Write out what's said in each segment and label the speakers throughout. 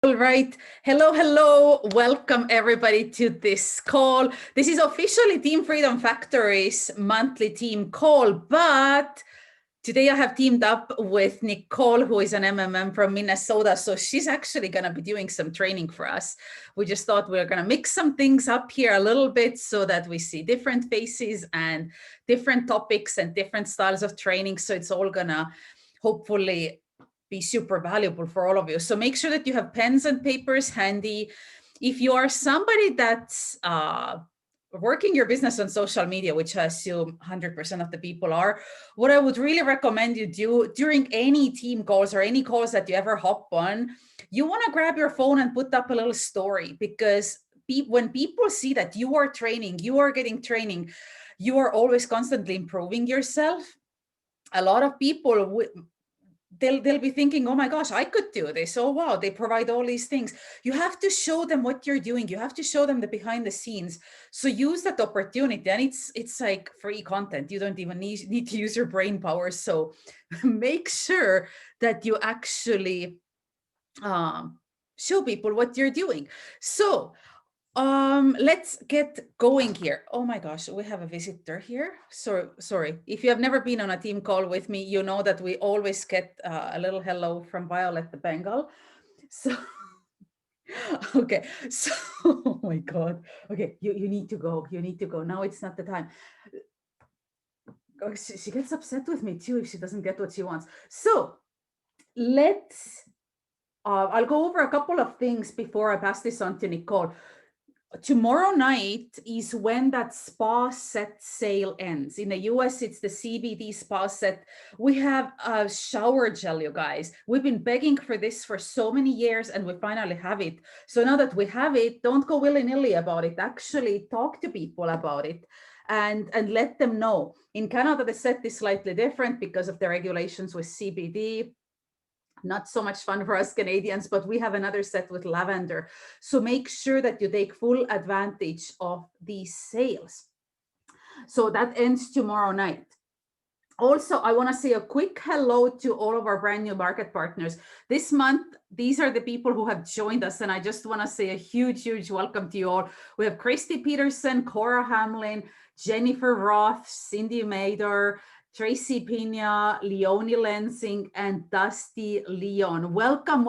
Speaker 1: All right. Hello, hello. Welcome everybody to this call. This is officially Team Freedom Factory's monthly team call, but today I have teamed up with Nicole, who is an MMM from Minnesota. So she's actually going to be doing some training for us. We just thought we were going to mix some things up here a little bit so that we see different faces and different topics and different styles of training. So it's all going to hopefully be super valuable for all of you. So make sure that you have pens and papers handy. If you are somebody that's working your business on social media, which I assume 100% of the people are, what I would really recommend you do during any team calls or any calls that you ever hop on, you want to grab your phone and put up a little story, because when people see that you are training, you are getting training, you are always constantly improving yourself. A lot of people they'll be thinking, oh my gosh, I could do this. Oh, wow, they provide all these things. You have to show them what you're doing. You have to show them the behind the scenes. So use that opportunity. And it's like free content. You don't even need to use your brain power. So make sure that you actually show people what you're doing. So let's get going here. Oh my gosh, we have a visitor here. Sorry. If you have never been on a team call with me, you know that we always get a little hello from Violet the Bengal. So, okay. So, oh my God. Okay, you need to go. You need to go. Now it's not the time. Oh, she gets upset with me too if she doesn't get what she wants. So I'll go over a couple of things before I pass this on to Nicole. Tomorrow night is when that spa set sale ends. In the US, it's the CBD spa set. We have a shower gel, you guys. We've been begging for this for so many years and we finally have it. So now that we have it, don't go willy-nilly about it. Actually talk to people about it and let them know. In Canada, the set is slightly different because of the regulations with CBD. Not so much fun for us Canadians, but we have another set with lavender. So make sure that you take full advantage of these sales. So that ends tomorrow night. Also, I want to say a quick hello to all of our brand new market partners. This month, these are the people who have joined us, and I just want to say a huge welcome to you all. We have Christy Peterson, Cora Hamlin, Jennifer Roth, Cindy Mader, Tracy Pina, Leonie Lensing, and Dusty Leon. Welcome,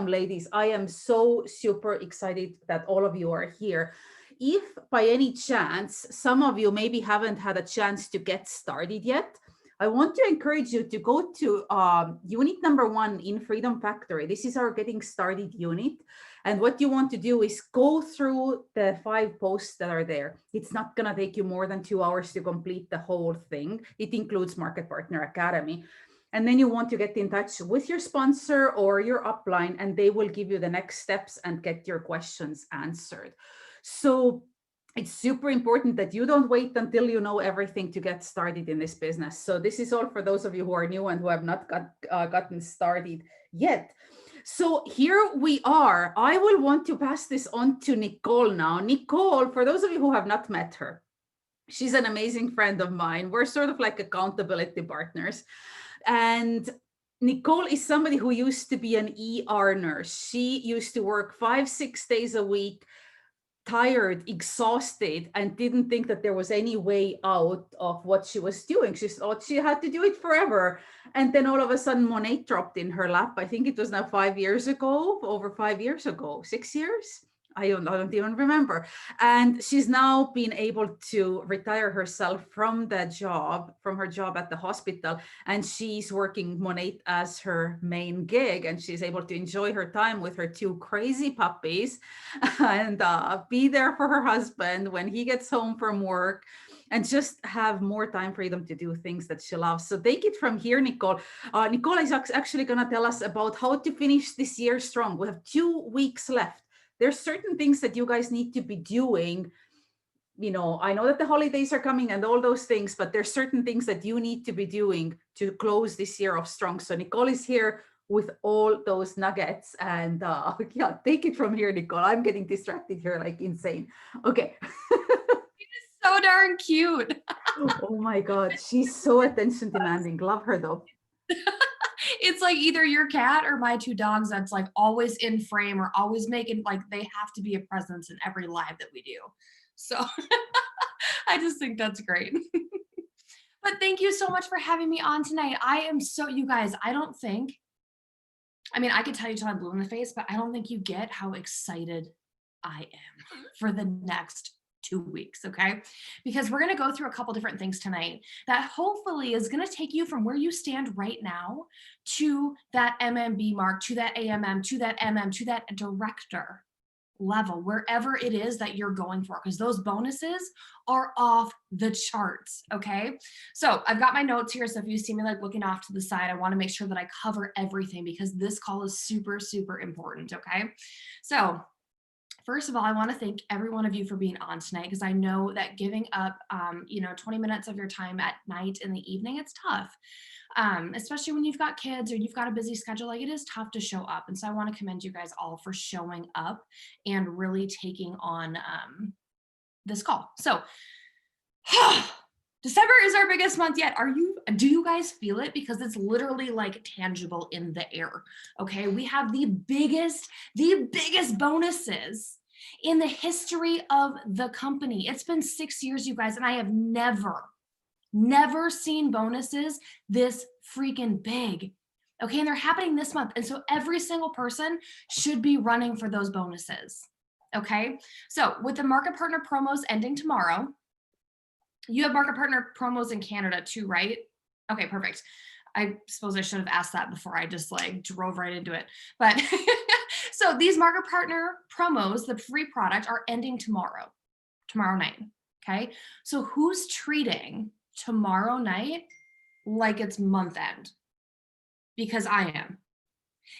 Speaker 1: ladies. I am so super excited that all of you are here. If by any chance, some of you maybe haven't had a chance to get started yet, I want to encourage you to go to unit number 1 in Freedom Factory. This is our getting started unit. And what you want to do is go through the 5 posts that are there. It's not going to take you more than 2 hours to complete the whole thing. It includes Market Partner Academy. And then you want to get in touch with your sponsor or your upline, and they will give you the next steps and get your questions answered. So it's super important that you don't wait until you know everything to get started in this business. So this is all for those of you who are new and who have not gotten started yet. So here we are. I will want to pass this on to Nicole now. Nicole, for those of you who have not met her, she's an amazing friend of mine. We're sort of like accountability partners. And Nicole is somebody who used to be an ER nurse. She used to work 5-6 days a week, tired, exhausted, and didn't think that there was any way out of what she was doing. She thought she had to do it forever. And then all of a sudden, Monat dropped in her lap. I think it was now 5 years ago, over 5 years ago, 6 years. I don't even remember. And she's now been able to retire herself from her job at the hospital. And she's working Monat as her main gig. And she's able to enjoy her time with her 2 crazy puppies and be there for her husband when he gets home from work, and just have more time freedom to do things that she loves. So take it from here, Nicole. Nicole is actually going to tell us about how to finish this year strong. We have 2 weeks left. There's certain things that you guys need to be doing. You know, I know that the holidays are coming and all those things, but there's certain things that you need to be doing to close this year off strong. So Nicole is here with all those nuggets, and yeah, take it from here, Nicole. I'm getting distracted here like insane. Okay.
Speaker 2: So darn cute.
Speaker 1: Oh my God, she's so attention demanding. Love her though.
Speaker 2: it's like either your cat or my two dogs that's like always in frame or always making, like, they have to be a presence in every live that we do. So I just think that's great. But thank you so much for having me on tonight. I am so, you guys, I mean, I could tell you till I'm blue in the face, but I don't think you get how excited I am for the next 2 weeks, okay? Because we're gonna go through a couple different things tonight that hopefully is gonna take you from where you stand right now to that MMB mark, to that AMM, to that MM, to that director level, wherever it is that you're going for, because those bonuses are off the charts, okay? So I've got my notes here, so if you see me like looking off to the side, I wanna make sure that I cover everything because this call is super, super important, okay? So first of all, I want to thank every one of you for being on tonight because I know that giving up, 20 minutes of your time at night in the evening, it's tough, especially when you've got kids or you've got a busy schedule. Like, it is tough to show up. And so I want to commend you guys all for showing up and really taking on this call. So December is our biggest month yet. Do you guys feel it? Because it's literally like tangible in the air. Okay. We have the biggest bonuses in the history of the company. It's been 6 years, you guys, and I have never seen bonuses this freaking big. Okay. And they're happening this month. And so every single person should be running for those bonuses. Okay. So with the market partner promos ending tomorrow, you have market partner promos in Canada too, right? Okay, perfect. I suppose I should have asked that before I just like drove right into it. But so these market partner promos, the free product, are ending tomorrow night. Okay. So who's treating tomorrow night like it's month end? Because I am.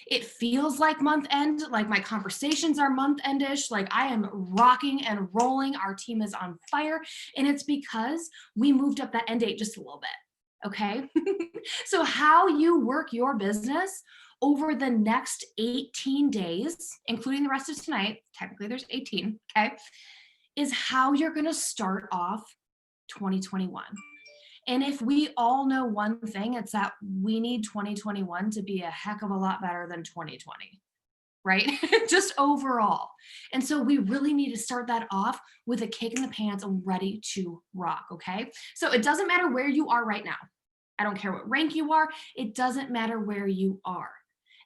Speaker 2: It feels like month end, like my conversations are month endish, like I am rocking and rolling. Our team is on fire. And it's because we moved up that end date just a little bit. Okay. So how you work your business over the next 18 days, including the rest of tonight, technically there's 18, okay, is how you're going to start off 2021. And if we all know one thing, it's that we need 2021 to be a heck of a lot better than 2020, right? Just overall. And so we really need to start that off with a kick in the pants and ready to rock, okay? So it doesn't matter where you are right now. I don't care what rank you are. It doesn't matter where you are.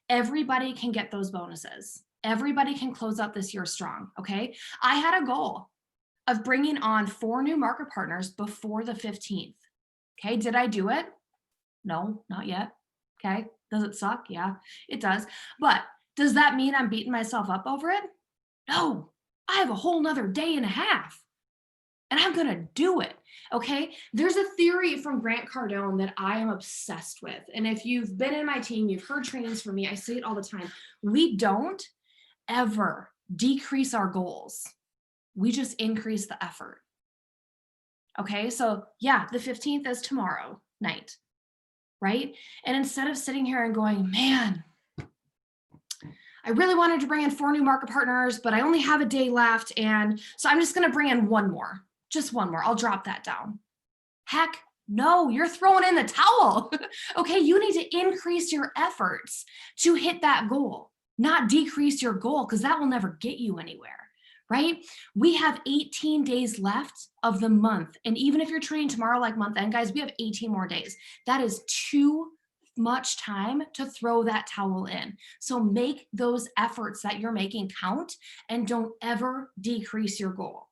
Speaker 2: Everybody can get those bonuses. Everybody can close out this year strong, okay? I had a goal of bringing on 4 new market partners before the 15th. Okay, did I do it? No, not yet. Okay, does it suck? Yeah, it does. But does that mean I'm beating myself up over it? No, I have a whole nother day and a half and I'm gonna do it. Okay, there's a theory from Grant Cardone that I am obsessed with. And if you've been in my team, you've heard trainings from me, I say it all the time. We don't ever decrease our goals. We just increase the effort. Okay, so yeah, the 15th is tomorrow night, right? And instead of sitting here and going, man, I really wanted to bring in 4 new market partners, but I only have a day left. And so I'm just going to bring in one more, just one more. I'll drop that down. Heck no, you're throwing in the towel. Okay, you need to increase your efforts to hit that goal, not decrease your goal, because that will never get you anywhere. Right? We have 18 days left of the month. And even if you're treating tomorrow like month end, guys, we have 18 more days. That is too much time to throw that towel in. So make those efforts that you're making count and don't ever decrease your goal.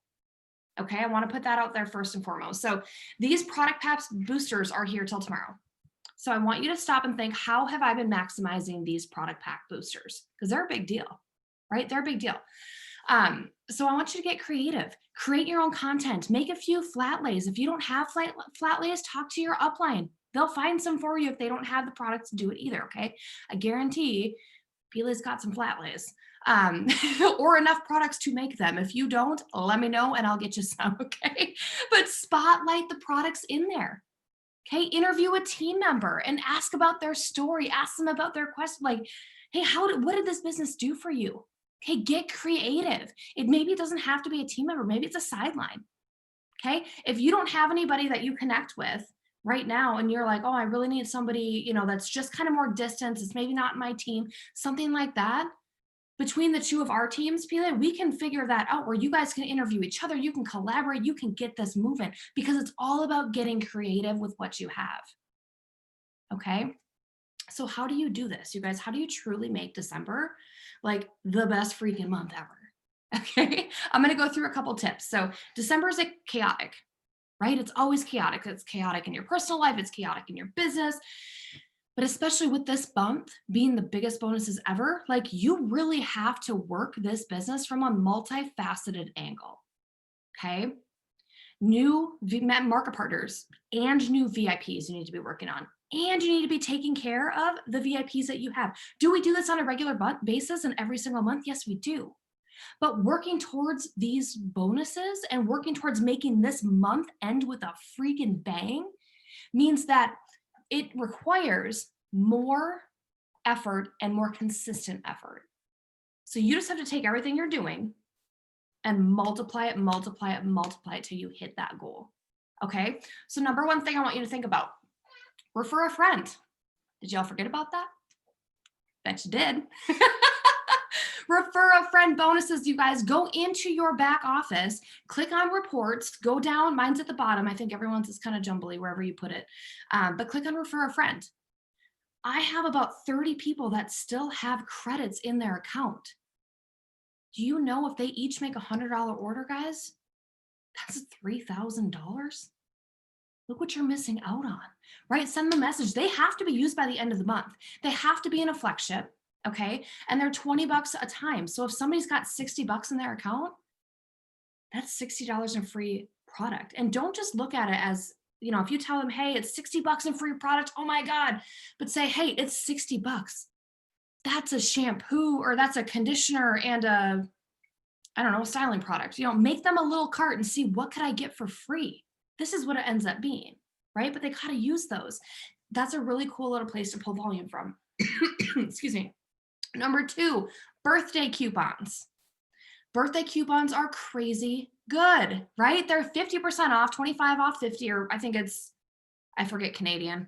Speaker 2: Okay, I want to put that out there first and foremost. So these product packs boosters are here till tomorrow. So I want you to stop and think, how have I been maximizing these product pack boosters? Because they're a big deal, right? They're a big deal. So I want you to get creative, create your own content, make a few flat lays. If you don't have flat lays, talk to your upline. They'll find some for you if they don't have the products to do it either. Okay. I guarantee Pele's got some flat lays, or enough products to make them. If you don't, let me know and I'll get you some. Okay. But spotlight the products in there. Okay. Interview a team member and ask about their story. Ask them about their question. Like, hey, what did this business do for you? Okay, get creative. Maybe it doesn't have to be a team member. Maybe it's a sideline. Okay, if you don't have anybody that you connect with right now and you're like, oh, I really need somebody, that's just kind of more distance. It's maybe not my team, something like that. Between the two of our teams, Pele, we can figure that out where you guys can interview each other. You can collaborate. You can get this moving because it's all about getting creative with what you have. Okay. So how do you do this, you guys? How do you truly make December like the best freaking month ever? Okay. I'm going to go through a couple tips. So December is chaotic, right? It's always chaotic. It's chaotic in your personal life. It's chaotic in your business. But especially with this month being the biggest bonuses ever, like you really have to work this business from a multifaceted angle. Okay. New market partners and new VIPs you need to be working on. And you need to be taking care of the VIPs that you have. Do we do this on a regular basis and every single month? Yes, we do. But working towards these bonuses and working towards making this month end with a freaking bang means that it requires more effort and more consistent effort. So you just have to take everything you're doing and multiply it till you hit that goal. Okay. So number one thing I want you to think about, refer a friend. Did y'all forget about that? Bet you did. Refer a friend bonuses, you guys. Go into your back office, click on reports, go down. Mine's at the bottom. I think everyone's is kind of jumbly wherever you put it. But click on refer a friend. I have about 30 people that still have credits in their account. Do you know if they each make $100 order, guys? That's $3,000. Look what you're missing out on, right? Send them a message. They have to be used by the end of the month. They have to be in a FlexShip. Okay. And they're $20 a time. So if somebody's got $60 in their account, that's $60 in free product. And don't just look at it as, if you tell them, hey, it's $60 in free product, oh my God, but say, hey, it's $60. That's a shampoo or that's a conditioner and a styling product. Make them a little cart and see what could I get for free. This is what it ends up being, right? But they got to use those. That's a really cool little place to pull volume from. Excuse me. Number 2, birthday coupons. Birthday coupons are crazy good, right? They're 50% off, 25 off 50, or I forget Canadian.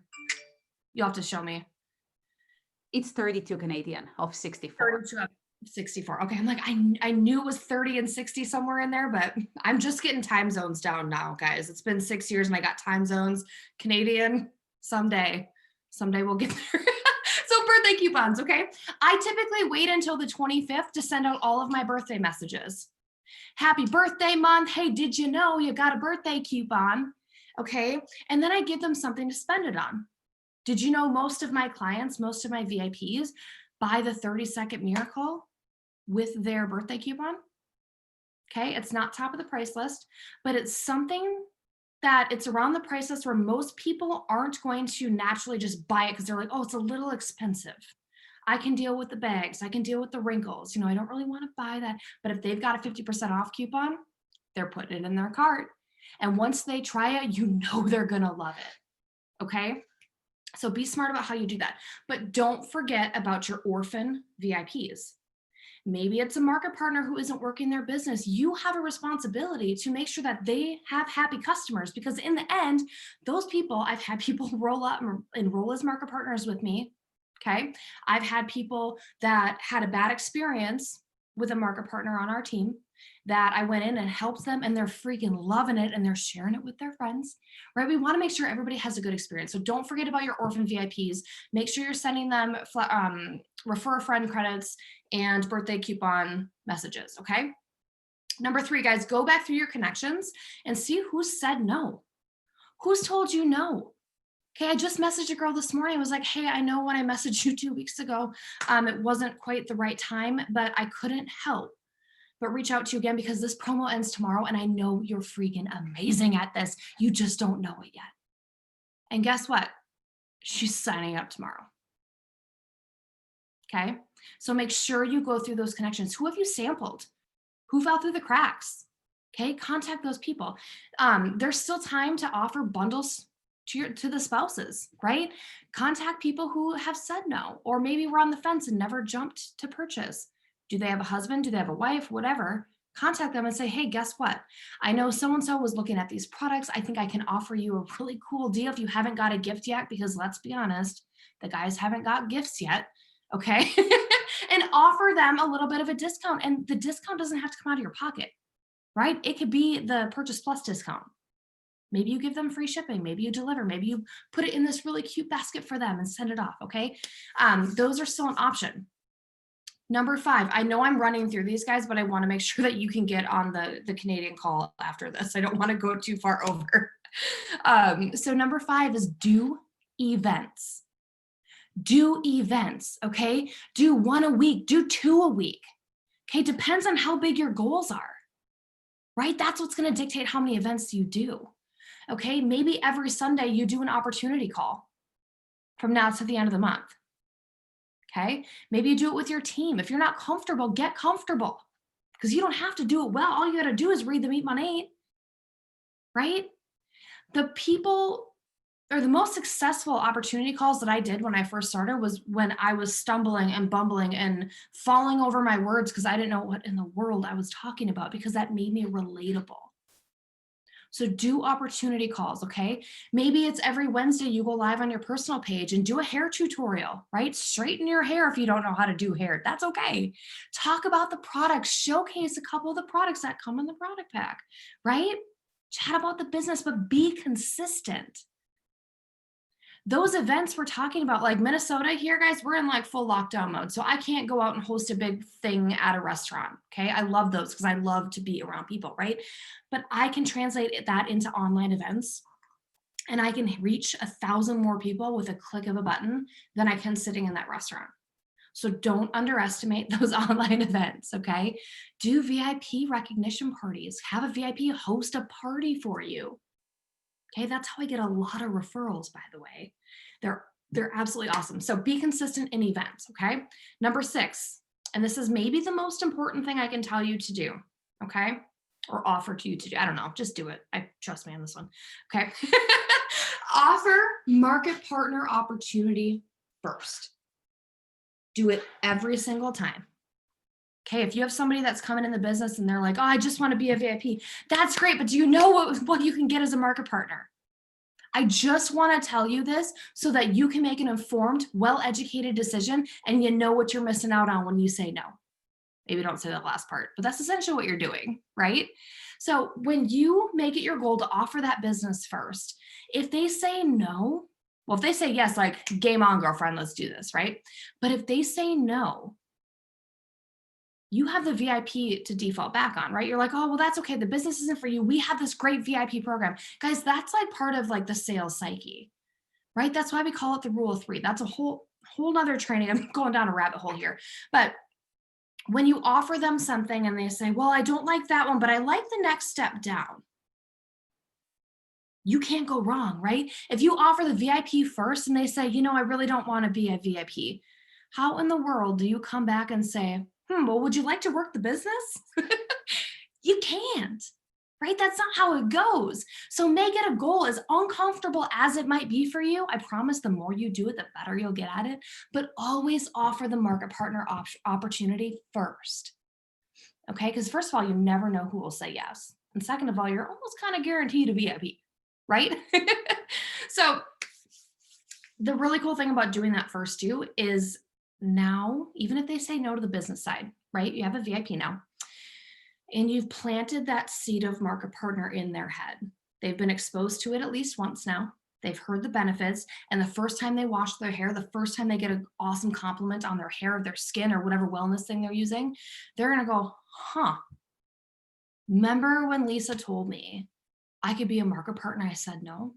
Speaker 2: You'll have to show me.
Speaker 1: It's 32 Canadian of 64.
Speaker 2: 32 of 64. Okay, I'm like, I knew it was 30 and 60 somewhere in there, but I'm just getting time zones down now, guys. It's been 6 years and I got time zones. Canadian, someday we'll get there. So birthday coupons, okay? I typically wait until the 25th to send out all of my birthday messages. Happy birthday month. Hey, did you know you got a birthday coupon? Okay, and then I give them something to spend it on. Did you know most of my clients, most of my VIPs buy the 30-second miracle with their birthday coupon? Okay, it's not top of the price list, but it's something that it's around the price list where most people aren't going to naturally just buy it because they're like, oh, it's a little expensive. I can deal with the bags. I can deal with the wrinkles. I don't really want to buy that. But if they've got a 50% off coupon, they're putting it in their cart. And once they try it, they're going to love it. Okay. So be smart about how you do that. But don't forget about your orphan VIPs. Maybe it's a market partner who isn't working their business. You have a responsibility to make sure that they have happy customers, because in the end, those people, I've had people roll up and enroll as market partners with me. Okay. I've had people that had a bad experience with a market partner on our team that I went in and helped them and they're freaking loving it and they're sharing it with their friends, right? We want to make sure everybody has a good experience. So don't forget about your orphan VIPs. Make sure you're sending them refer a friend credits and birthday coupon messages, okay? Number 3, guys, go back through your connections and see who said no. Who's told you no? Okay, I just messaged a girl this morning. I was like, hey, I know when I messaged you 2 weeks ago, it wasn't quite the right time, but I couldn't help but reach out to you again because this promo ends tomorrow and I know you're freaking amazing at this. You just don't know it yet. And guess what? She's signing up tomorrow. Okay, so make sure you go through those connections. Who have you sampled? Who fell through the cracks? Okay, contact those people. There's still time to offer bundles to the spouses, right? Contact people who have said no, or maybe were on the fence and never jumped to purchase. Do they have a husband? Do they have a wife? Whatever. contact them and say, hey, guess what? I know so-and-so was looking at these products. I think I can offer you a really cool deal if you haven't got a gift yet, because let's be honest, the guys haven't got gifts yet. Okay. And offer them a little bit of a discount. And the discount doesn't have to come out of your pocket, right? It could be the Purchase Plus discount. Maybe you give them free shipping. Maybe you deliver. Maybe you put it in this really cute basket for them and send it off. Okay. Those are still an option. Number 5, I know I'm running through these guys, but I want to make sure that you can get on the Canadian call after this. I don't want to go too far over. So number 5 is do events. Do events, okay? Do 1 a week, do 2 a week. Okay, depends on how big your goals are, right? That's what's going to dictate how many events you do. Okay, maybe every Sunday you do an opportunity call from now to the end of the month. Okay, maybe you do it with your team. If you're not comfortable, get comfortable, because you don't have to do it well. All you got to do is read the Meet Money 8, right? The people or the most successful opportunity calls that I did when I first started was when I was stumbling and bumbling and falling over my words because I didn't know what in the world I was talking about, because that made me relatable. So do opportunity calls, okay? Maybe it's every Wednesday you go live on your personal page and do a hair tutorial, right? Straighten your hair if you don't know how to do hair. That's okay. Talk about the products, showcase a couple of the products that come in the product pack, right? Chat about the business, but be consistent. Those events we're talking about, like Minnesota here, guys, we're in like full lockdown mode. So I can't go out and host a big thing at a restaurant. Okay. I love those because I love to be around people, right? But I can translate that into online events, and I can reach 1,000 more people with a click of a button than I can sitting in that restaurant. So don't underestimate those online events, okay? Do VIP recognition parties. Have a VIP host a party for you. Okay, that's how I get a lot of referrals, by the way. They're absolutely awesome. So be consistent in events, okay? Number 6, and this is maybe the most important thing I can tell you to do, okay? Or offer to you to do. I don't know, just do it. I trust me on this one, okay? Offer market partner opportunity first. Do it every single time. Okay, if you have somebody that's coming in the business and they're like, oh, I just want to be a VIP, that's great, but do you know what you can get as a market partner? I just want to tell you this so that you can make an informed, well-educated decision and you know what you're missing out on when you say no. Maybe don't say that last part, but that's essentially what you're doing, right? So when you make it your goal to offer that business first, if they say no, well, if they say yes, like game on, girlfriend, let's do this, right? But if they say no, you have the VIP to default back on, right? You're like, oh, well, that's okay. The business isn't for you. We have this great VIP program. Guys, that's like part of like the sales psyche, right? That's why we call it the rule of 3. That's a whole nother training. I'm going down a rabbit hole here. But when you offer them something and they say, well, I don't like that one, but I like the next step down, you can't go wrong, right? If you offer the VIP first and they say, you know, I really don't want to be a VIP, how in the world do you come back and say, well, would you like to work the business? You can't, right? That's not how it goes. So make it a goal, as uncomfortable as it might be for you. I promise the more you do it, the better you'll get at it, but always offer the market partner opportunity first. Okay, because first of all, you never know who will say yes. And second of all, you're almost kind of guaranteed a VIP, right? So the really cool thing about doing that first too is now, even if they say no to the business side, right? You have a VIP now, and you've planted that seed of market partner in their head. They've been exposed to it at least once now. They've heard the benefits, and the first time they wash their hair, the first time they get an awesome compliment on their hair or their skin or whatever wellness thing they're using, they're gonna go, huh, remember when Lisa told me I could be a market partner? I said no.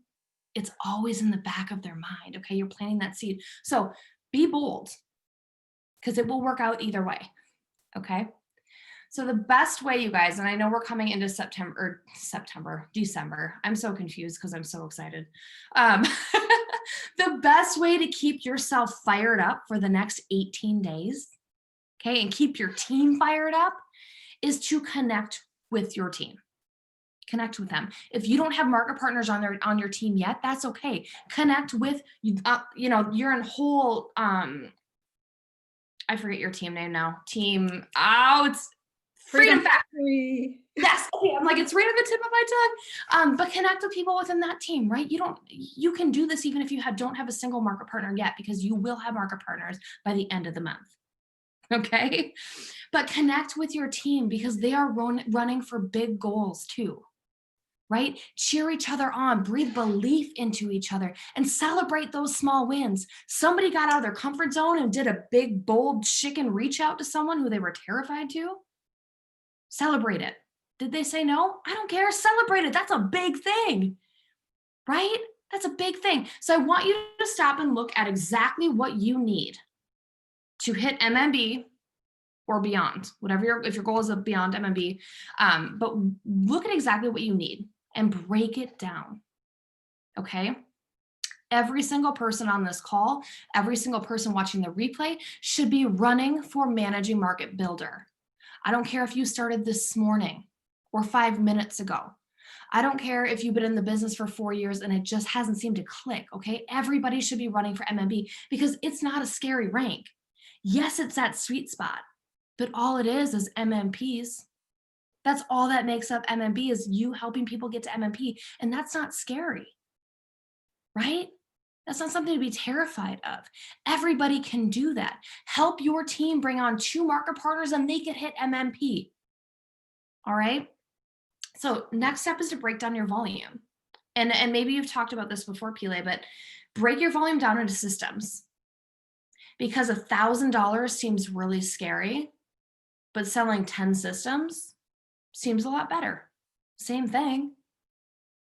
Speaker 2: It's always in the back of their mind, okay? You're planting that seed. So be bold, because it will work out either way, okay? So the best way, you guys, and I know we're coming into December. I'm so confused because I'm so excited. The best way to keep yourself fired up for the next 18 days, okay, and keep your team fired up is to connect with your team. Connect with them. If you don't have market partners on your team yet, that's okay. Connect with, you're in whole, I forget your team name now. It's Freedom Factory.
Speaker 1: Factory.
Speaker 2: Yes. Okay. I'm like, it's right on the tip of my tongue. But connect with people within that team, right? You can do this even if you don't have a single market partner yet, because you will have market partners by the end of the month. Okay. But connect with your team because they are running for big goals too, right? Cheer each other on, breathe belief into each other, and celebrate those small wins. Somebody got out of their comfort zone and did a big, bold chicken reach out to someone who they were terrified to. Celebrate it. Did they say no? I don't care. Celebrate it. That's a big thing, right? That's a big thing. So I want you to stop and look at exactly what you need to hit MMB or beyond, whatever if your goal is beyond MMB, but look at exactly what you need and break it down, okay? Every single person on this call, every single person watching the replay should be running for Managing Market Builder. I don't care if you started this morning or 5 minutes ago. I don't care if you've been in the business for 4 years and it just hasn't seemed to click, okay? Everybody should be running for MMB because it's not a scary rank. Yes, it's that sweet spot, but all it is MMPs. That's all that makes up MMB, is you helping people get to MMP, and that's not scary, right? That's not something to be terrified of. Everybody can do that. Help your team bring on 2 market partners and they can hit MMP. All right. So next step is to break down your volume. And maybe you've talked about this before, Pile, but break your volume down into systems. Because $1,000 seems really scary, but selling 10 systems seems a lot better. Same thing,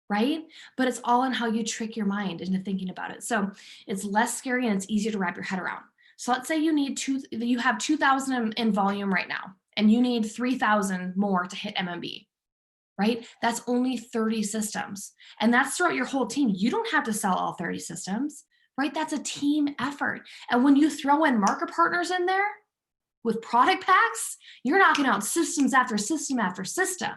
Speaker 2: right? But it's all in how you trick your mind into thinking about it. So it's less scary and it's easier to wrap your head around. So let's say you have 2,000 in volume right now, and you need 3,000 more to hit MMB, right? That's only 30 systems. And that's throughout your whole team. You don't have to sell all 30 systems, right? That's a team effort. And when you throw in market partners in there with product packs, you're knocking out systems after system after system,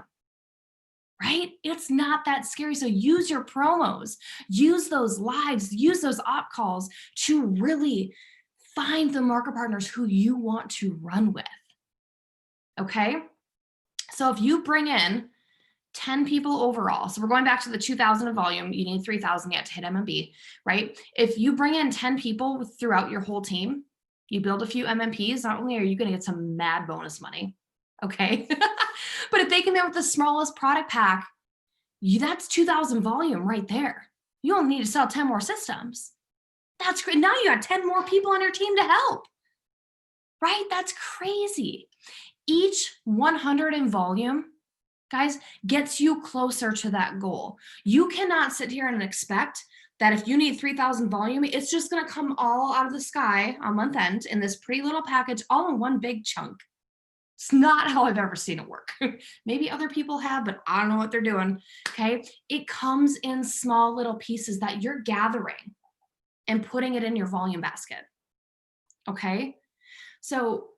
Speaker 2: right? It's not that scary. So use your promos, use those lives, use those op calls to really find the market partners who you want to run with, okay? So if you bring in 10 people overall, so we're going back to the 2,000 of volume, you need 3,000 yet to hit MMB, right? If you bring in 10 people throughout your whole team, you build a few MMPs, not only are you going to get some mad bonus money, okay? But if they come in with the smallest product pack, that's 2,000 volume right there. You only need to sell 10 more systems. That's great. Now you got 10 more people on your team to help, right? That's crazy. Each 100 in volume, guys, gets you closer to that goal. You cannot sit here and expect that if you need 3,000 volume, it's just going to come all out of the sky on month end in this pretty little package, all in one big chunk. It's not how I've ever seen it work. Maybe other people have, but I don't know what they're doing, okay? It comes in small little pieces that you're gathering and putting it in your volume basket, okay? So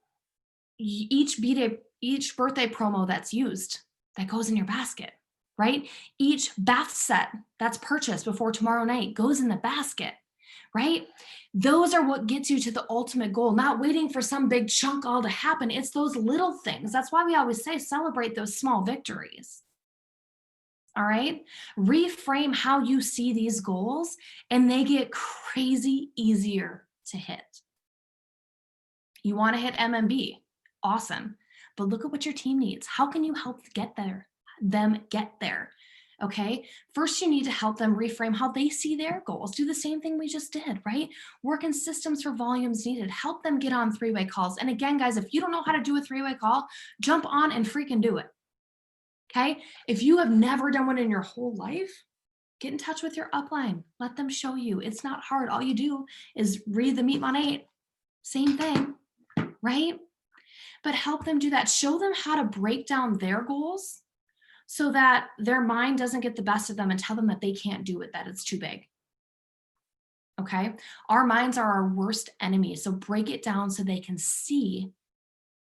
Speaker 2: each birthday promo that's used, that goes in your basket, right? Each bath set that's purchased before tomorrow night goes in the basket, right? Those are what gets you to the ultimate goal, not waiting for some big chunk all to happen. It's those little things. That's why we always say celebrate those small victories. All right? Reframe how you see these goals, and they get crazy easier to hit. You want to hit MMB, awesome. But look at what your team needs. How can you help them get there? Okay, first you need to help them reframe how they see their goals. Do the same thing we just did, right? Work in systems for volumes needed. Help them get on 3-way calls. And again, guys, if you don't know how to do a 3-way call, jump on and freaking do it. Okay, if you have never done one in your whole life, get in touch with your upline. Let them show you. It's not hard. All you do is read the Meet on 8. Same thing, right? But help them do that. Show them how to break down their goals so that their mind doesn't get the best of them and tell them that they can't do it, that it's too big. Okay? Our minds are our worst enemy. So break it down so they can see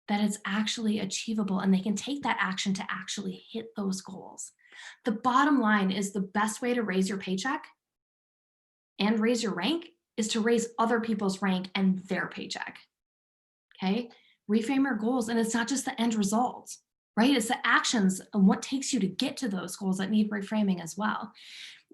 Speaker 2: that it's actually achievable and they can take that action to actually hit those goals. The bottom line is the best way to raise your paycheck and raise your rank is to raise other people's rank and their paycheck. Okay? Reframe your goals, and it's not just the end result. right? It's the actions and what takes you to get to those goals that need reframing as well.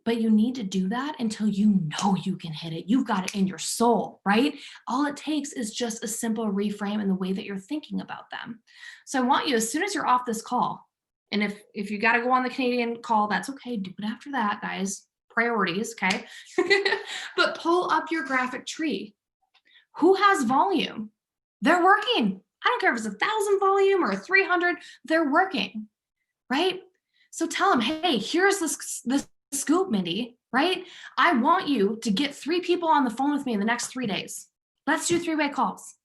Speaker 2: But you need to do that until you know you can hit it. You've got it in your soul, right? All it takes is just a simple reframe in the way that you're thinking about them. So I want you, as soon as you're off this call, and if you got to go on the Canadian call, that's okay. Do it after that, guys. Priorities, okay? But pull up your graphic tree. Who has volume? They're working. I don't care if it's 1,000 volume or 300, they're working, right? So tell them, hey, here's this scoop, Mindy, right? I want you to get 3 people on the phone with me in the next 3 days. Let's do 3-way calls,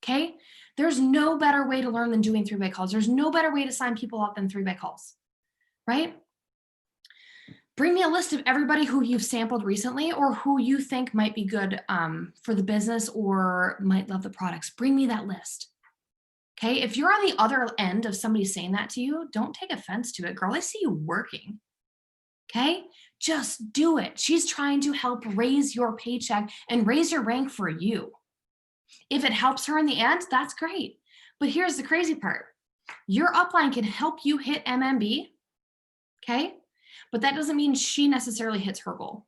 Speaker 2: okay? There's no better way to learn than doing 3-way calls. There's no better way to sign people up than 3-way calls, right? Bring me a list of everybody who you've sampled recently or who you think might be good for the business or might love the products. Bring me that list. Okay, if you're on the other end of somebody saying that to you, don't take offense to it. Girl, I see you working. Okay, just do it. She's trying to help raise your paycheck and raise your rank for you. If it helps her in the end, that's great. But here's the crazy part. Your upline can help you hit MMB, okay? But that doesn't mean she necessarily hits her goal.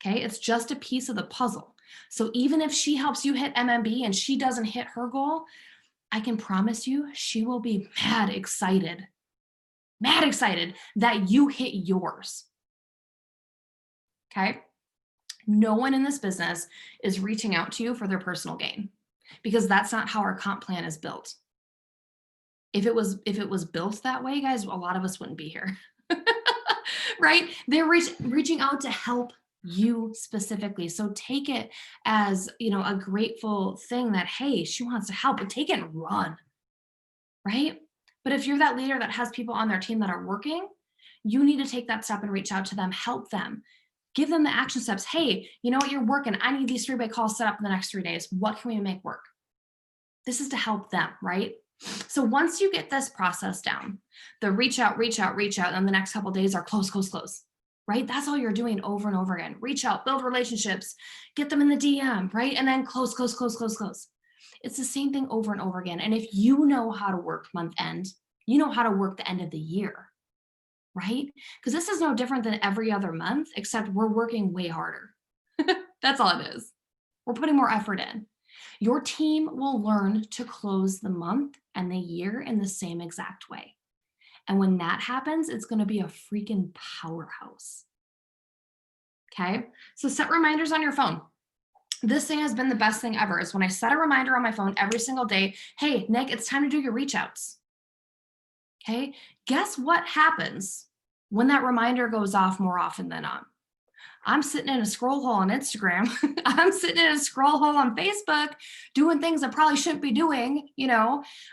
Speaker 2: Okay, it's just a piece of the puzzle. So even if she helps you hit MMB and she doesn't hit her goal, I can promise you she will be mad excited that you hit yours. Okay, no one in this business is reaching out to you for their personal gain because that's not how our comp plan is built. If it was built that way, guys, a lot of us wouldn't be here. Right? They're reaching out to help you specifically. So take it as, a grateful thing that, hey, she wants to help, but take it and run, right? But if you're that leader that has people on their team that are working, you need to take that step and reach out to them, help them, give them the action steps. Hey, you know what, you're working. I need these 3-way calls set up in the next 3 days. What can we make work? This is to help them, right? So once you get this process down, the reach out, and the next couple of days are close, right? That's all you're doing over and over again. Reach out, build relationships, get them in the DM, right? And then close. It's the same thing over and over again. And if you know how to work month end, you know how to work the end of the year, right? Because this is no different than every other month, except we're working way harder. That's all it is. We're putting more effort in. Your team will learn to close the month and the year in the same exact way. And when that happens, it's going to be a freaking powerhouse. Okay, so set reminders on your phone. This thing has been the best thing ever is when I set a reminder on my phone every single day. Hey, Nick, it's time to do your reach outs. Okay, guess what happens when that reminder goes off more often than not? I'm sitting in a scroll hole on Instagram. I'm sitting in a scroll hole on Facebook doing things I probably shouldn't be doing,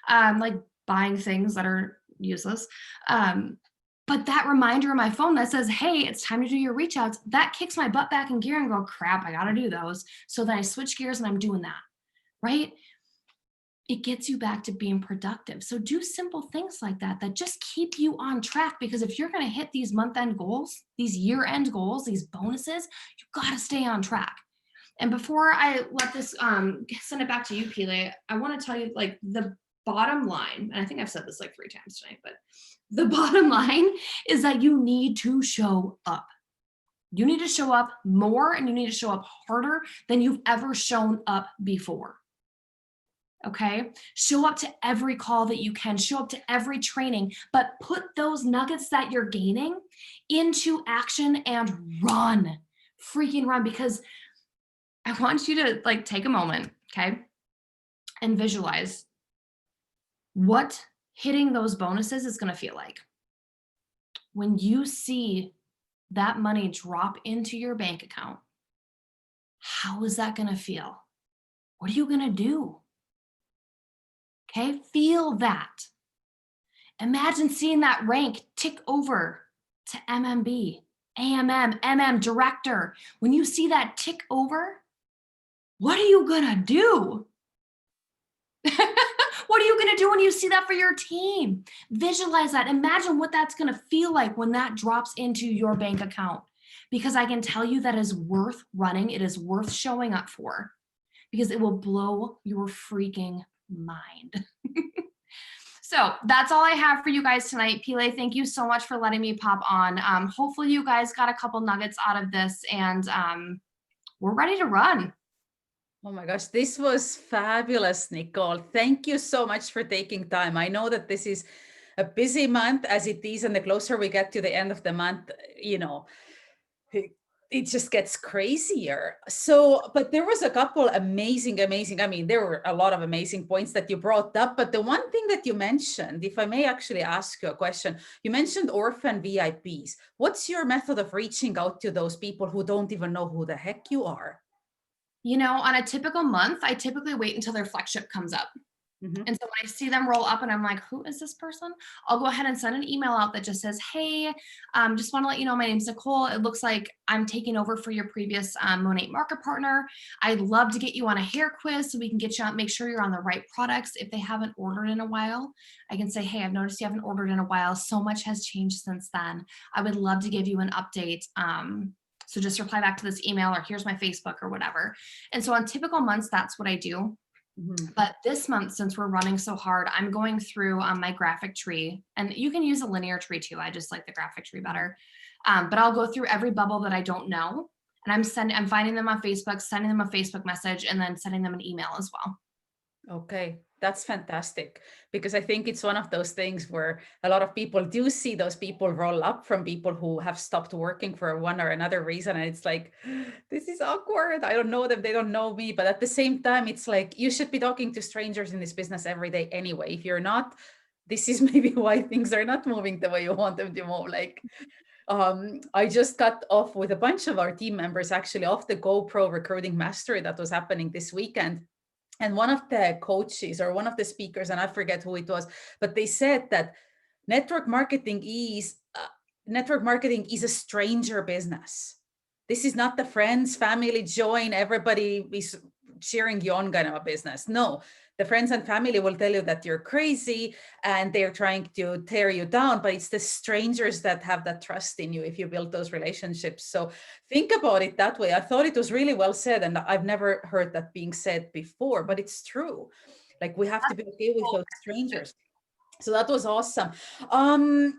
Speaker 2: like buying things that are useless. But that reminder on my phone that says, hey, it's time to do your reach outs, that kicks my butt back in gear and go, crap, I got to do those. So then I switch gears and I'm doing that, right? It gets you back to being productive. So do simple things like that just keep you on track, because if you're going to hit these month-end goals, these year-end goals, these bonuses, you've got to stay on track. And before I let this send it back to you, Pile, I want to tell you like the bottom line, and I think I've said this like 3 times tonight, but the bottom line is that you need to show up. You need to show up more and you need to show up harder than you've ever shown up before. Okay, show up to every call that you can, show up to every training, but put those nuggets that you're gaining into action and run, freaking run, because I want you to like take a moment, okay, and visualize what hitting those bonuses is going to feel like. When you see that money drop into your bank account, how is that going to feel? What are you going to do? Okay, feel that. Imagine seeing that rank tick over to MMB, AMM, MM, director. When you see that tick over, what are you gonna do? What are you gonna do when you see that for your team? Visualize that. Imagine what that's gonna feel like when that drops into your bank account. Because I can tell you that is worth running. It is worth showing up for, because it will blow your freaking mind. So that's all I have for you guys tonight. Pile, thank you so much for letting me pop on. Hopefully you guys got a couple nuggets out of this, and we're ready to run.
Speaker 1: Oh my gosh, this was fabulous, Nicole. Thank you so much for taking time. I know that this is a busy month as it is, and the closer we get to the end of the month, you know, it just gets crazier. So, but there was a couple amazing, I mean, there were a lot of amazing points that you brought up, but the one thing that you mentioned, if I may actually ask you a question, you mentioned orphan VIPs. What's your method of reaching out to those people who don't even know who the heck you are?
Speaker 2: You know, on a typical month, I typically wait until their flagship comes up.
Speaker 1: Mhm.
Speaker 2: And so when I see them roll up and I'm like, who is this person? I'll go ahead and send an email out that just says, hey, just want to let you know my name's Nicole. It looks like I'm taking over for your previous Monat market partner. I'd love to get you on a hair quiz so we can get you on, make sure you're on the right products. If they haven't ordered in a while, I can say, hey, I've noticed you haven't ordered in a while. So much has changed since then. I would love to give you an update. So just reply back to this email, or here's my Facebook or whatever. And so on typical months, that's what I do.
Speaker 1: Mhm.
Speaker 2: But this month, since we're running so hard, I'm going through my graphic tree, and you can use a linear tree too. I just like the graphic tree better. But I'll go through every bubble that I don't know, and I'm finding them on Facebook, sending them a Facebook message, and then sending them an email as well.
Speaker 1: Okay, that's fantastic, because I think it's one of those things where a lot of people do see those people roll up from people who have stopped working for one or another reason. And it's like, this is awkward. I don't know them. They don't know me. But at the same time, it's like you should be talking to strangers in this business every day anyway. If you're not, this is maybe why things are not moving the way you want them to move. Like, I just got off with a bunch of our team members actually off the GoPro Recruiting Mastery that was happening this weekend. And one of the coaches or one of the speakers, and I forget who it was, but they said that network marketing is a stranger business. This is not the friends, family, join, everybody is cheering you on kind of a business. No, the friends and family will tell you that you're crazy and they're trying to tear you down, but it's the strangers that have that trust in you if you build those relationships. So think about it that way. I thought it was really well said, and I've never heard that being said before, but it's true. Like, we have to be okay with those strangers. So that was awesome.
Speaker 2: Oh,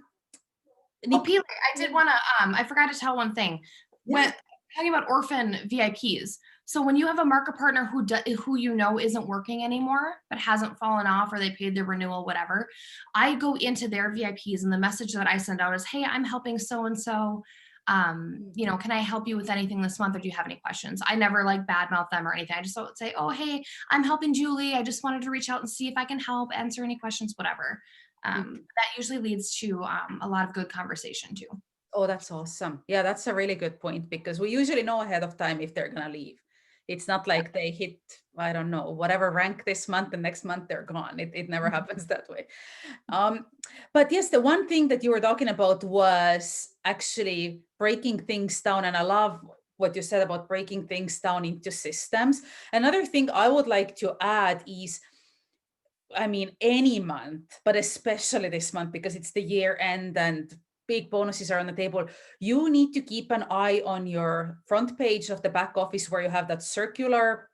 Speaker 2: Pele, I did want to, I forgot to tell one thing. When talking about orphan VIPs, so when you have a market partner who you know isn't working anymore, but hasn't fallen off, or they paid their renewal, whatever, I go into their VIPs, and the message that I send out is, hey, I'm helping so-and-so. You know, can I help you with anything this month, or do you have any questions? I never like badmouth them or anything. I just say, oh, hey, I'm helping Julie. I just wanted to reach out and see if I can help, answer any questions, whatever. That usually leads to a lot of good conversation too.
Speaker 1: Oh, that's awesome. Yeah, that's a really good point, because we usually know ahead of time if they're going to leave. It's not like they hit, I don't know, whatever rank this month and next month they're gone. It never happens that way. But yes, the one thing that you were talking about was actually breaking things down. And I love what you said about breaking things down into systems. Another thing I would like to add is, I mean, any month, but especially this month, because it's the year end and big bonuses are on the table, you need to keep an eye on your front page of the back office where you have that circular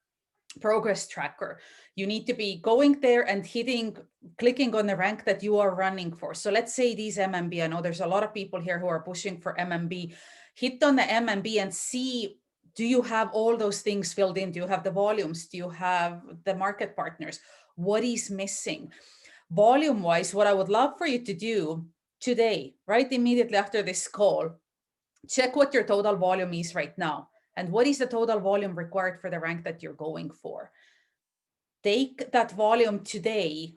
Speaker 1: progress tracker. You need to be going there and clicking on the rank that you are running for. So let's say these MMB, I know there's a lot of people here who are pushing for MMB. Hit on the MMB and see, do you have all those things filled in? Do you have the volumes? Do you have the market partners? What is missing? Volume wise, what I would love for you to do today, right immediately after this call, check what your total volume is right now. And what is the total volume required for the rank that you're going for? Take that volume today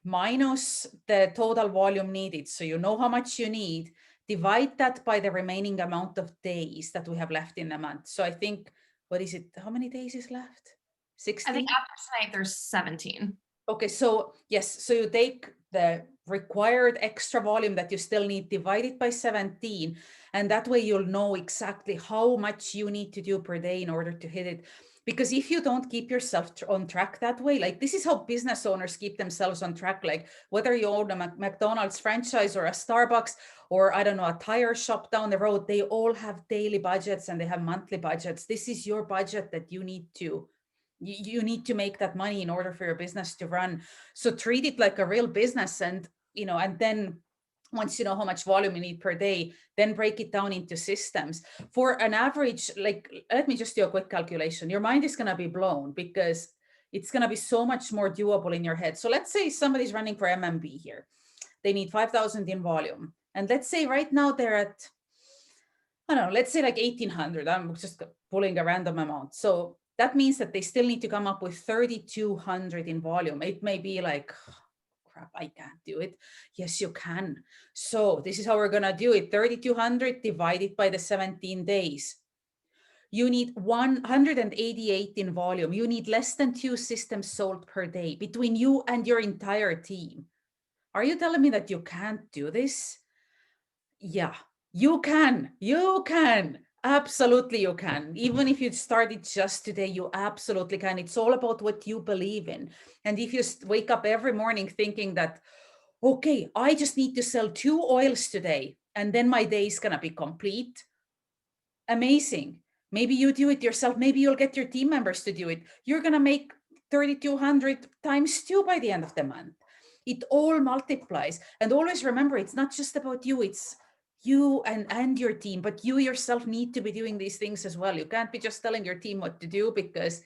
Speaker 1: minus the total volume needed. So you know how much you need. Divide that by the remaining amount of days that we have left in a month. So I think, what is it? How many days is left? 16?
Speaker 2: I think after tonight there's 17.
Speaker 1: Okay, so yes, so you take the required extra volume that you still need, divide it by 17, and that way you'll know exactly how much you need to do per day in order to hit it. Because if you don't keep yourself on track that way, like, this is how business owners keep themselves on track. Like, whether you own a McDonald's franchise or a Starbucks or, I don't know, a tire shop down the road, they all have daily budgets and they have monthly budgets. This is your budget that you need to You need to make that money in order for your business to run. So treat it like a real business, and and then once you know how much volume you need per day, then break it down into systems. For an average, like, let me just do a quick calculation. Your mind is going to be blown because it's going to be so much more doable in your head. So let's say somebody's running for MMB here. They need 5,000 in volume. And let's say right now they're at, I don't know, let's say like 1,800. I'm just pulling a random amount. So that means that they still need to come up with 3,200 in volume. It may be like, crap, I can't do it. Yes, you can. So this is how we're going to do it. 3,200 divided by the 17 days. You need 188 in volume. You need less than 2 systems sold per day between you and your entire team. Are you telling me that you can't do this? Yeah, you can. You can. Absolutely, you can. Even if you started just today, you absolutely can. It's all about what you believe in. And if you wake up every morning thinking that, okay, I just need to sell 2 oils today, and then my day is going to be complete. Amazing. Maybe you do it yourself. Maybe you'll get your team members to do it. You're going to make 3,200 times 2 by the end of the month. It all multiplies. And always remember, it's not just about you. It's you and your team, but you yourself need to be doing these things as well. You can't be just telling your team what to do because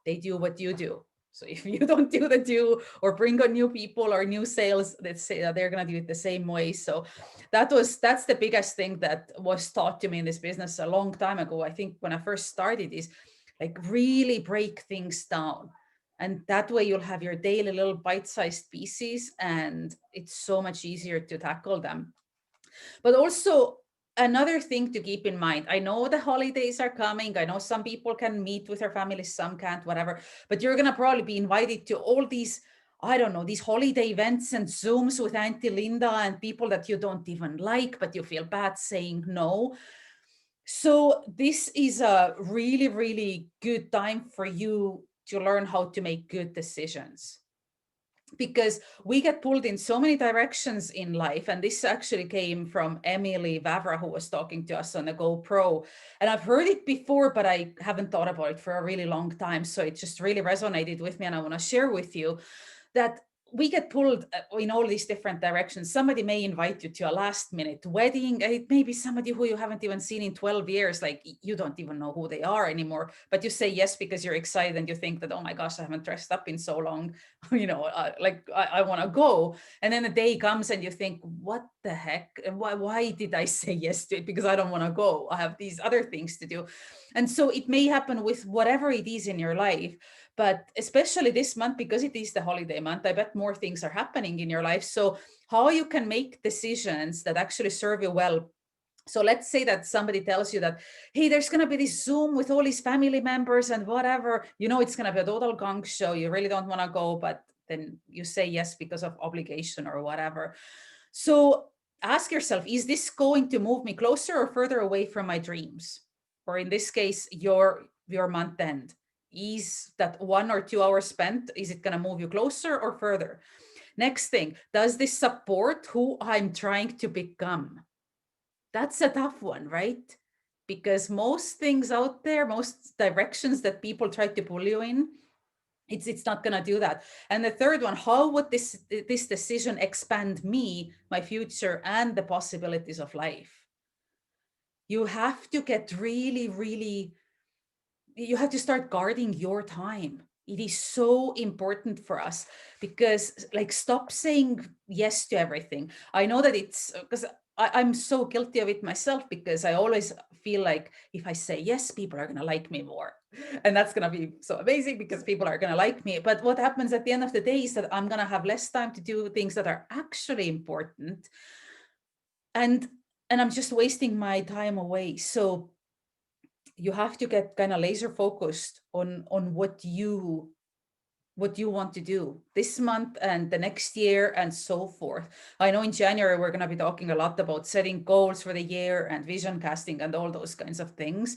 Speaker 1: they do what you do. So if you don't do or bring on new people or new sales, let's say that they're going to do it the same way. So that's the biggest thing that was taught to me in this business a long time ago. I think when I first started is like really break things down. And that way you'll have your daily little bite-sized pieces and it's so much easier to tackle them. But also another thing to keep in mind, I know the holidays are coming. I know some people can meet with their families, some can't, whatever, but you're going to probably be invited to all these, I don't know, these holiday events and Zooms with Auntie Linda and people that you don't even like, but you feel bad saying no. So this is a really, really good time for you to learn how to make good decisions, because we get pulled in so many directions in life. And this actually came from Emily Vavra, who was talking to us on the GoPro. And I've heard it before, but I haven't thought about it for a really long time. So it just really resonated with me. And I want to share with you that we get pulled in all these different directions. Somebody may invite you to a last minute wedding. It may be somebody who you haven't even seen in 12 years. Like you don't even know who they are anymore, but you say yes because you're excited and you think that, oh my gosh, I haven't dressed up in so long. I want to go. And then the day comes and you think, what the heck? Why did I say yes to it? Because I don't want to go. I have these other things to do. And so it may happen with whatever it is in your life. But especially this month, because it is the holiday month, I bet more things are happening in your life. So how you can make decisions that actually serve you well. So let's say that somebody tells you that, hey, there's going to be this Zoom with all his family members and whatever, it's going to be a total gong show. You really don't want to go, but then you say yes because of obligation or whatever. So ask yourself, is this going to move me closer or further away from my dreams? Or in this case, your month end. Is that 1 or 2 hours spent, is it going to move you closer or further? Next thing, does this support who I'm trying to become? That's a tough one, right? Because most things out there, most directions that people try to pull you in, it's not going to do that. And the third one, how would this decision expand me, my future, and the possibilities of life? You have to get really, really, you have to start guarding your time. It is so important for us because stop saying yes to everything. I know that it's because I'm so guilty of it myself, because I always feel like if I say yes, people are going to like me more. And that's going to be so amazing because people are going to like me. But what happens at the end of the day is that I'm going to have less time to do things that are actually important. And I'm just wasting my time away. So you have to get kind of laser focused on what you want to do this month and the next year and so forth. I know in January, we're going to be talking a lot about setting goals for the year and vision casting and all those kinds of things.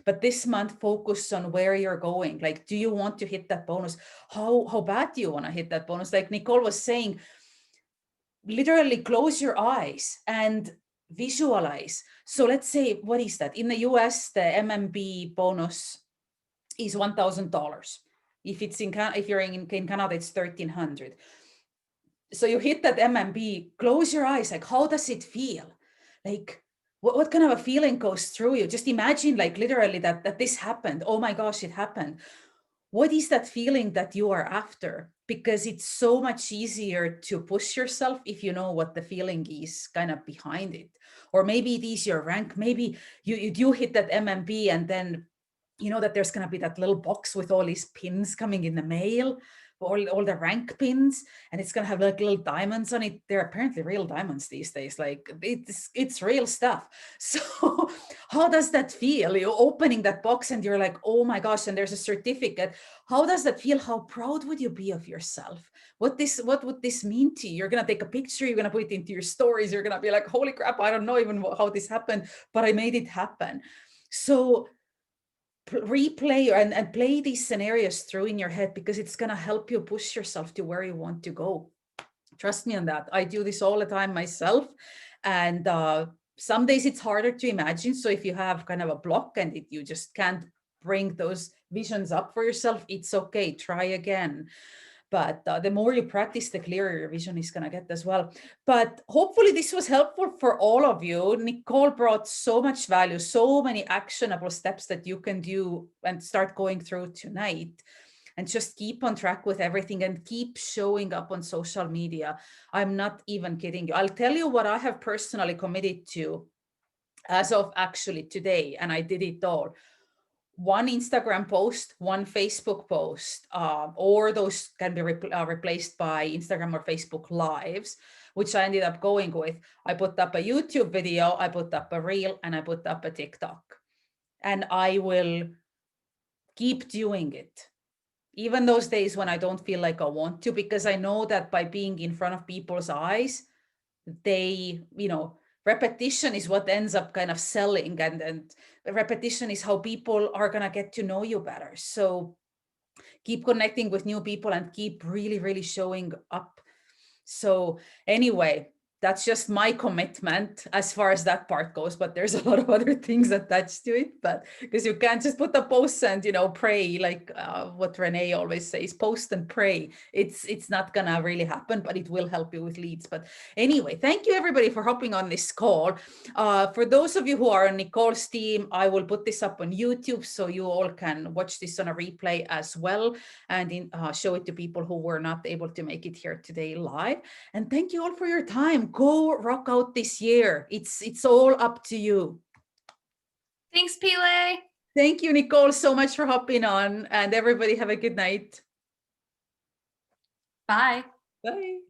Speaker 1: But this month, focus on where you're going. Like, do you want to hit that bonus? How bad do you want to hit that bonus? Like Nicole was saying, literally close your eyes and visualize. So let's say, what is that? In the US, the MMB bonus is $1,000. If it's if you're in Canada, it's 1300. So you hit that MMB, close your eyes. Like, how does it feel? Like, what kind of a feeling goes through you? Just imagine, like, literally that this happened. Oh my gosh, it happened. What is that feeling that you are after? Because it's so much easier to push yourself if you know what the feeling is kind of behind it. Or maybe it is your rank. Maybe you do hit that MMB, and then you know that there's going to be that little box with all these pins coming in the mail, all the rank pins, and it's going to have like little diamonds on it. They're apparently real diamonds these days. Like, it's real stuff. So how does that feel? You're opening that box and you're like, oh my gosh, and there's a certificate. How does that feel? How proud would you be of yourself? What would this mean to you? You're going to take a picture, you're going to put it into your stories, you're going to be like, holy crap, I don't know even how this happened, but I made it happen. So replay and play these scenarios through in your head, because it's going to help you push yourself to where you want to go. Trust me on that. I do this all the time myself. And some days it's harder to imagine. So if you have kind of a block and you just can't bring those visions up for yourself, it's okay. Try again. But the more you practice, the clearer your vision is going to get as well. But hopefully this was helpful for all of you. Nicole brought so much value, so many actionable steps that you can do and start going through tonight. And just keep on track with everything and keep showing up on social media. I'm not even kidding you. I'll tell you what I have personally committed to as of actually today, and I did it all. One Instagram post, one Facebook post, or those can be replaced by Instagram or Facebook lives, which I ended up going with. I put up a YouTube video, I put up a reel, and I put up a TikTok. And I will keep doing it, even those days when I don't feel like I want to, because I know that by being in front of people's eyes, they, repetition is what ends up kind of selling, and repetition is how people are going to get to know you better. So keep connecting with new people and keep really, really showing up. So anyway, that's just my commitment as far as that part goes, but there's a lot of other things attached to it. But because you can't just put a post and pray, like what Renee always says, post and pray. It's not gonna really happen, but it will help you with leads. But anyway, thank you everybody for hopping on this call. For those of you who are on Nicole's team, I will put this up on YouTube so you all can watch this on a replay as well, and show it to people who were not able to make it here today live. And thank you all for your time. Go rock out this year. It's all up to you.
Speaker 2: Thanks, Pile.
Speaker 1: Thank you, Nicole, so much for hopping on, and everybody have a good night.
Speaker 2: Bye.
Speaker 1: Bye.